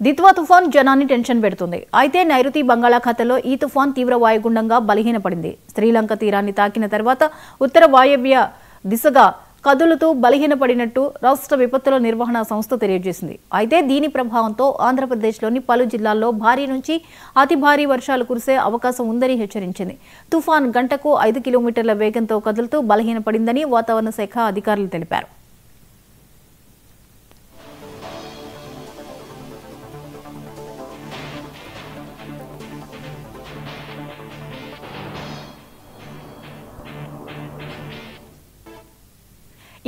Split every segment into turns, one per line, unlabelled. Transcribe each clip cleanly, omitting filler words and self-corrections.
దిత్వా తుఫాన్ జనాన్ని టెన్షన్ పెడుతుంది. అయితే నైరుతి బంగాళాఖాతంలో ఈ తుఫాన్ తీవ్ర వాయుగుండంగా బలహీనపడింది. శ్రీలంక తీరాన్ని తాకిన తర్వాత ఉత్తర వాయవ్య దిశగా కదులుతూ బలహీనపడినట్టు రాష్ట్ర విపత్తుల నిర్వహణ సంస్థ తెలియజేసింది. అయితే దీని ప్రభావంతో ఆంధ్రప్రదేశ్లోని పలు జిల్లాల్లో భారీ నుంచి అతి భారీ వర్షాలు కురిసే అవకాశం ఉందని హెచ్చరించింది. తుఫాన్ గంటకు 5 కిలోమీటర్ల వేగంతో కదులుతూ బలహీనపడిందని వాతావరణ శాఖ అధికారులు తెలిపారు.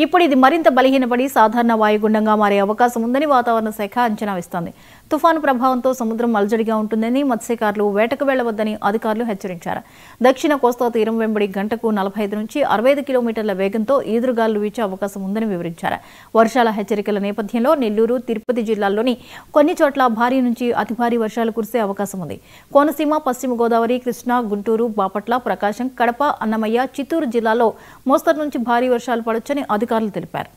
ఇప్పుడు ఇది మరింత బలహీనపడి సాధారణ వాయుగుండంగా మారే అవకాశం ఉందని వాతావరణ శాఖ అంచనా వేస్తోంది. తుఫాను ప్రభావంతో సముద్రం అలజడిగా ఉంటుందని మత్స్యకారులు వేటకు వెళ్లవద్దని అధికారులు హెచ్చరించారు. దక్షిణ కోస్తా తీరం వెంబడి గంటకు 45 నుంచి 65 కిలోమీటర్ల వేగంతో ఈదురుగాలు వీచే అవకాశం ఉందని వివరించారు. వర్షాల హెచ్చరికల నేపథ్యంలో నెల్లూరు, తిరుపతి జిల్లాల్లోని కొన్ని చోట్ల భారీ నుంచి అతి భారీ వర్షాలు కురిసే అవకాశం ఉంది. కోనసీమ, పశ్చిమ గోదావరి, కృష్ణా, గుంటూరు, బాపట్ల, ప్రకాశం, కడప, అన్నమయ్య, చిత్తూరు జిల్లాల్లో మోస్తరు నుంచి భారీ వర్షాలు పడొచ్చని అధికారులు తెలిపారు.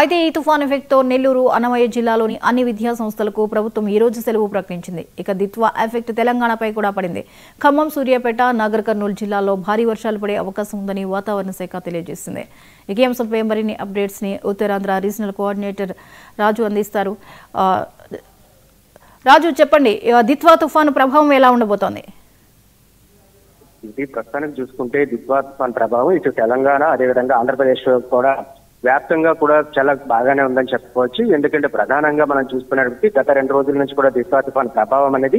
అయితే ఈ తుఫాన్ ఎఫెక్ట్తో నెల్లూరు, అన్నమయ్య జిల్లాలోని అన్ని విద్యా సంస్థలకు ప్రభుత్వం ఈ రోజు సెలవు ప్రకటించింది. ఇక దిత్వా ఎఫెక్ట్ తెలంగాణపై కూడా పడింది. ఖమ్మం, సూర్యాపేట, నాగర్ కర్నూలు జిల్లాల్లో భారీ వర్షాలు పడే అవకాశం ఉందని వాతావరణ శాఖ తెలియజేసింది. ఈ అంశంపై మరిన్ని అప్డేట్స్ ని ఉత్తరాంధ్ర రీజనల్ కోఆర్డినేటర్ రాజు అందిస్తారు. రాజు, చెప్పండి, దిత్వా తుఫాను ప్రభావం ఎలా ఉండబోతోంది?
ఇది ప్రస్తుతానికి చూసుకుంటే దిత్వా తుఫాన్ ప్రభావం ఇటు తెలంగాణ, అదేవిధంగా ఆంధ్రప్రదేశ్ కూడా వ్యాప్తంగా కూడా చాలా బాగానే ఉందని చెప్పుకోవచ్చు. ఎందుకంటే ప్రధానంగా మనం చూసుకున్నప్పటికీ గత 2 రోజుల నుంచి కూడా దిత్వా తుఫాన్ ప్రభావం అనేది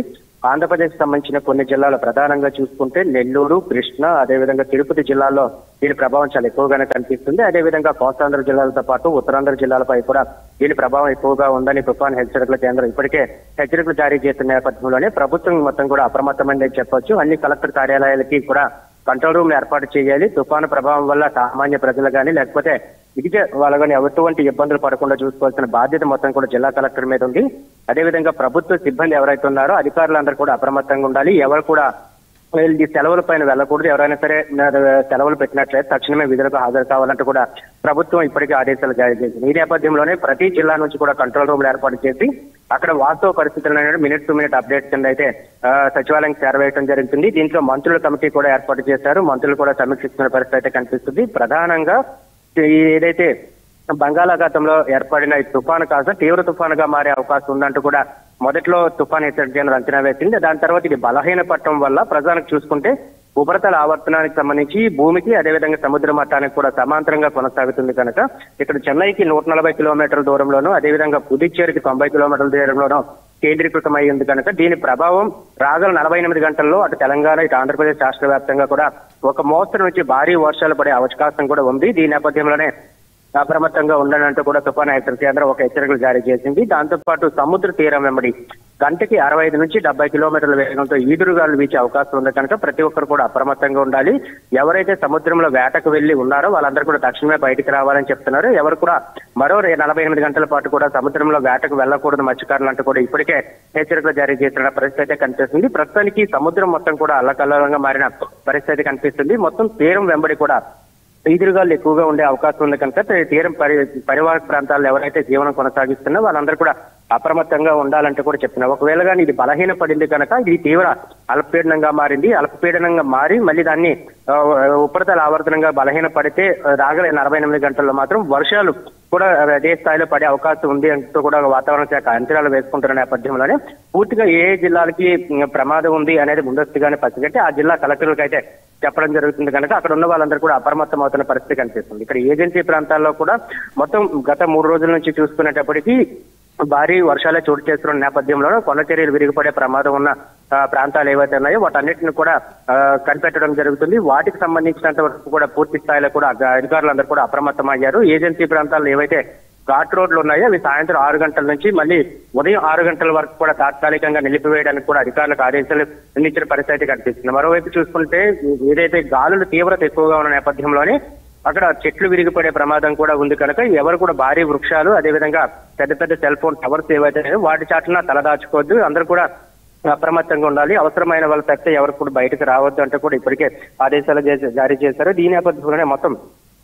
ఆంధ్రప్రదేశ్ సంబంధించిన కొన్ని జిల్లాలు ప్రధానంగా చూసుకుంటే నెల్లూరు, కృష్ణా, అదేవిధంగా తిరుపతి జిల్లాల్లో దీని ప్రభావం చాలా ఎక్కువగానే కనిపిస్తుంది. అదేవిధంగా కోస్తాంధ్ర జిల్లాలతో పాటు ఉత్తరాంధ్ర జిల్లాలపై కూడా దీని ప్రభావం ఎక్కువగా ఉందని తుఫాన్ హెచ్చరికల కేంద్రం ఇప్పటికే హెచ్చరికలు జారీ చేసిన నేపథ్యంలోనే ప్రభుత్వం మొత్తం కూడా అప్రమత్తమైందని చెప్పొచ్చు. అన్ని కలెక్టర్ కార్యాలయాలకి కూడా కంట్రోల్ రూమ్ ఏర్పాటు చేయాలి. తుఫాను ప్రభావం వల్ల సామాన్య ప్రజలు కానీ లేకపోతే ఇదిగే వాళ్ళు కానీ ఎటువంటి ఇబ్బందులు పడకుండా చూసుకోవాల్సిన బాధ్యత మొత్తం కూడా జిల్లా కలెక్టర్ మీద ఉంది. అదేవిధంగా ప్రభుత్వ సిబ్బంది ఎవరైతే ఉన్నారో అధికారులందరూ కూడా అప్రమత్తంగా ఉండాలి. ఎవరు కూడా ఈ సెలవుల పైన వెళ్ళకూడదు. ఎవరైనా సరే సెలవులు పెట్టినట్లయితే తక్షణమే విధులకు హాజరు కావాలంటూ కూడా ప్రభుత్వం ఇప్పటికే ఆదేశాలు జారీ చేసింది. ఈ నేపథ్యంలోనే ప్రతి జిల్లా నుంచి కూడా కంట్రోల్ రూమ్లు ఏర్పాటు చేసి అక్కడ వాస్తవ పరిస్థితులను మినిట్ టు మినిట్ అప్డేట్స్ కింద అయితే సచివాలయం చేరవేయడం జరుగుతుంది. దీంట్లో మంత్రుల కమిటీ కూడా ఏర్పాటు చేశారు. మంత్రులు కూడా సమీక్షిస్తున్న పరిస్థితి అయితే కనిపిస్తుంది. ప్రధానంగా ఏదైతే బంగాళాఖాతంలో ఏర్పడిన ఈ తుఫాను కాస్త తీవ్ర తుఫానుగా మారే అవకాశం ఉందంటూ కూడా మొదట్లో తుఫాను హెచ్చరిక కేంద్రం అంచనా వేసింది. దాని తర్వాత ఇది బలహీనపడటం వల్ల ప్రజలకు చూసుకుంటే ఉపరితల ఆవర్తనానికి సంబంధించి భూమికి అదేవిధంగా సముద్ర మట్టానికి కూడా సమాంతరంగా కొనసాగుతుంది కనుక ఇక్కడ చెన్నైకి 140 కిలోమీటర్ల దూరంలోనూ అదేవిధంగా పుదుచ్చేరికి 90 కిలోమీటర్ల దూరంలోనూ కేంద్రీకృతం అయ్యింది కనుక దీని ప్రభావం రాగల 48 గంటల్లో అటు తెలంగాణ, ఇటు ఆంధ్రప్రదేశ్ రాష్ట్ర వ్యాప్తంగా కూడా ఒక మోస్తరు నుంచి భారీ వర్షాలు పడే అవకాశం కూడా ఉంది. దీని నేపథ్యంలోనే అప్రమత్తంగా ఉండాలంటూ కూడా తుఫాను హెచ్చరిక కేంద్రం ఒక హెచ్చరికలు జారీ చేసింది. దాంతో పాటు సముద్ర తీరం వెంబడి గంటకి 65 నుంచి 70 కిలోమీటర్ల వేగంతో ఈదురుగాలు వీచే అవకాశం ఉంది కనుక ప్రతి ఒక్కరు కూడా అప్రమత్తంగా ఉండాలి. ఎవరైతే సముద్రంలో వేటకు వెళ్లి ఉన్నారో వాళ్ళందరూ కూడా తక్షణమే బయటికి రావాలని చెప్తున్నారు. ఎవరు కూడా మరో 48 గంటల పాటు కూడా సముద్రంలో వేటకు వెళ్లకూడదు మత్స్యకారులు అంటూ కూడా ఇప్పటికే హెచ్చరికలు జారీ చేస్తున్న పరిస్థితి అయితే కనిపిస్తుంది. ప్రస్తుతానికి సముద్రం మొత్తం కూడా అల్లకల్లోలంగా మారిన పరిస్థితి కనిపిస్తుంది. మొత్తం తీరం వెంబడి కూడా ఈదురుగాలు ఎక్కువగా ఉండే అవకాశం ఉంది కనుక తీరం పరివాహక ప్రాంతాల్లో ఎవరైతే జీవనం కొనసాగిస్తున్నా వాళ్ళందరూ కూడా అప్రమత్తంగా ఉండాలంటూ కూడా చెప్తున్నారు. ఒకవేళ కానీ ఇది బలహీన పడింది కనుక ఇది తీవ్ర అల్పపీడనంగా మారింది. అల్పపీడనంగా మారి మళ్ళీ దాన్ని ఉపరితల ఆవర్తనంగా బలహీన పడితే రాగల 48 గంటల్లో మాత్రం వర్షాలు కూడా అదే స్థాయిలో పడే అవకాశం ఉంది అంటూ కూడా వాతావరణ శాఖ అంచనాలు వేసుకుంటున్న నేపథ్యంలోనే పూర్తిగా ఏ జిల్లాలకి ప్రమాదం ఉంది అనేది ముందస్తుగానే పసిగట్టి ఆ జిల్లా కలెక్టర్లకు అయితే చెప్పడం జరుగుతుంది కనుక అక్కడ ఉన్న వాళ్ళందరూ కూడా అప్రమత్తం అవుతున్న పరిస్థితి కనిపిస్తుంది. ఇక్కడ ఏజెన్సీ ప్రాంతాల్లో కూడా మొత్తం గత 3 రోజుల నుంచి చూసుకునేటప్పటికీ భారీ వర్షాలే చోటు చేస్తున్న నేపథ్యంలో కొండ చర్యలు విరిగిపడే ప్రమాదం ఉన్న ప్రాంతాలు ఏవైతే ఉన్నాయో వాటన్నిటిని కూడా కనిపెట్టడం జరుగుతుంది. వాటికి సంబంధించినంత వరకు కూడా పూర్తి స్థాయిలో కూడా అధికారులందరూ కూడా అప్రమత్తం అయ్యారు. ఏజెన్సీ ప్రాంతాల్లో ఏవైతే ఘాట్ రోడ్లు ఉన్నాయి. అవి సాయంత్రం 6 గంటల నుంచి మళ్ళీ ఉదయం 6 గంటల వరకు కూడా తాత్కాలికంగా నిలిపివేయడానికి కూడా అధికారులకు ఆదేశాలు అందించిన పరిస్థితి కనిపిస్తుంది. మరోవైపు చూసుకుంటే ఏదైతే గాలులు తీవ్రత ఎక్కువగా ఉన్న నేపథ్యంలోనే అక్కడ చెట్లు విరిగిపడే ప్రమాదం కూడా ఉంది కనుక ఎవరు కూడా భారీ వృక్షాలు అదేవిధంగా పెద్ద పెద్ద సెల్ ఫోన్ టవర్స్ ఏవైతే వాటి చాటున తలదాచుకోవద్దు, అందరూ కూడా అప్రమత్తంగా ఉండాలి. అవసరమైన వాళ్ళు తప్పితే ఎవరు కూడా బయటకు రావద్దు అంటే కూడా ఇప్పటికే ఆదేశాలు జారీ చేశారు. దీని నేపథ్యంలోనే మొత్తం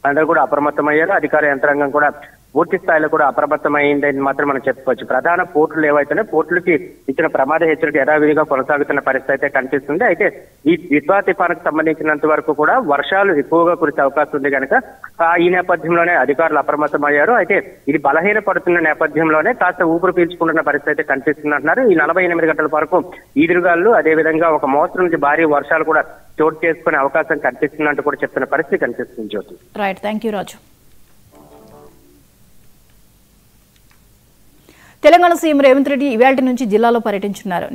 అందరూ కూడా అప్రమత్తమయ్యారు. అధికార యంత్రాంగం కూడా పూర్తి స్థాయిలో కూడా అప్రమత్తమైందని మాత్రం మనం చెప్పుకోవచ్చు. ప్రధాన పోర్టులు ఏవైతేనే పోర్టులకి ఇచ్చిన ప్రమాద హెచ్చరిక యథావిధిగా కొనసాగుతున్న పరిస్థితి అయితే కనిపిస్తుంది. అయితే ఈ దిత్వా తుఫానుకు సంబంధించినంత వరకు కూడా వర్షాలు ఎక్కువగా కురిసే అవకాశం ఉంది కనుక ఈ నేపథ్యంలోనే అధికారులు అప్రమత్తమయ్యారు. అయితే ఇది బలహీన పడుతున్న నేపథ్యంలోనే కాస్త ఊపిరి పీల్చుకుంటున్న పరిస్థితి అయితే కనిపిస్తుంది అంటున్నారు. ఈ 48 గంటల వరకు ఈదురుగాలు అదేవిధంగా ఒక మోస్తరు నుంచి భారీ వర్షాలు కూడా చోటు చేసుకునే అవకాశం కనిపిస్తుందంటూ కూడా చెప్తున్న పరిస్థితి కనిపిస్తుంది. Jyothi.
Right, thank you Raju. Telangana CM Revanth Reddy ఇవాల్టి నుంచి జిల్లాలో పర్యటించున్నారు.